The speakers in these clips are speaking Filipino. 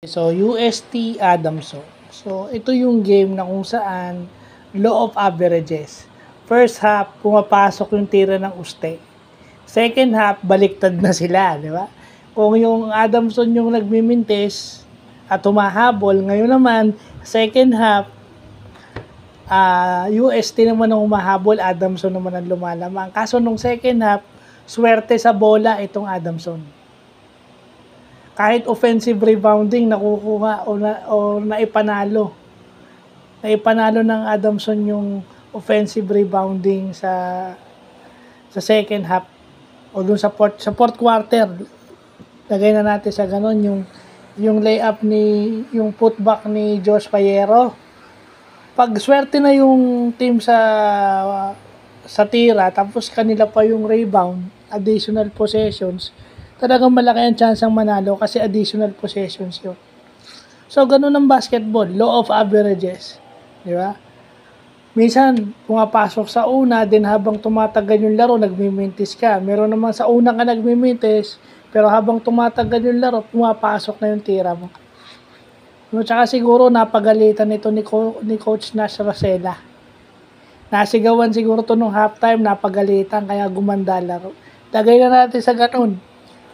So, UST Adamson. So, ito yung game na kung saan law of averages. First half, pumapasok yung tira ng uste. Second half, baliktad na sila, di ba? Kung yung Adamson yung nagmimintis at humahabol, ngayon naman, second half, UST naman ang humahabol, Adamson naman ang lumalamang. Kaso nung second half, swerte sa bola itong Adamson. Kahit offensive rebounding nakukuha o naipanalo. Naipanalo ng Adamson yung offensive rebounding sa second half o dun sa fourth quarter. Lagay na natin sa ganun yung layup yung putback ni Josh Payero. Pag swerte na yung team sa tira tapos kanila pa yung rebound, additional possessions, talagang malaki ang chance ang manalo kasi additional possessions yun. So, ganun ang basketball. Law of averages. Di ba? Minsan, pumapasok sa una, din habang tumatagal yung laro, nagmimintis ka. Meron naman sa una ka nagmimintis, pero habang tumatagal yung laro, pumapasok na yung tira mo. No, tsaka siguro napagalitan ito ni Coach Nash Rosella. Nasigawan siguro to nung halftime, napagalitan, kaya gumanda laro. Lagay na natin sa ganun.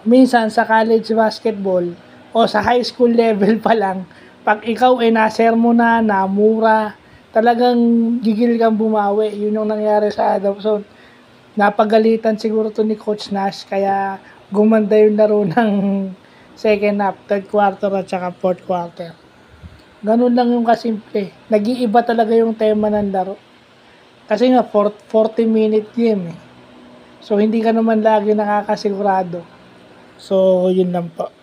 Minsan sa college basketball o sa high school level pa lang, pag ikaw ay nasermo na, namura, talagang gigil kang bumawi. Yun yung nangyari sa Adamson. Napagalitan siguro to ni Coach Nash, kaya gumanda yung laro ng second half, third quarter at saka fourth quarter. Ganun lang yung kasimple. Nag-iiba talaga yung tema ng laro. Kasi nga, 40-minute game eh. So, hindi ka naman lagi nakakasigurado. So, yun lang po.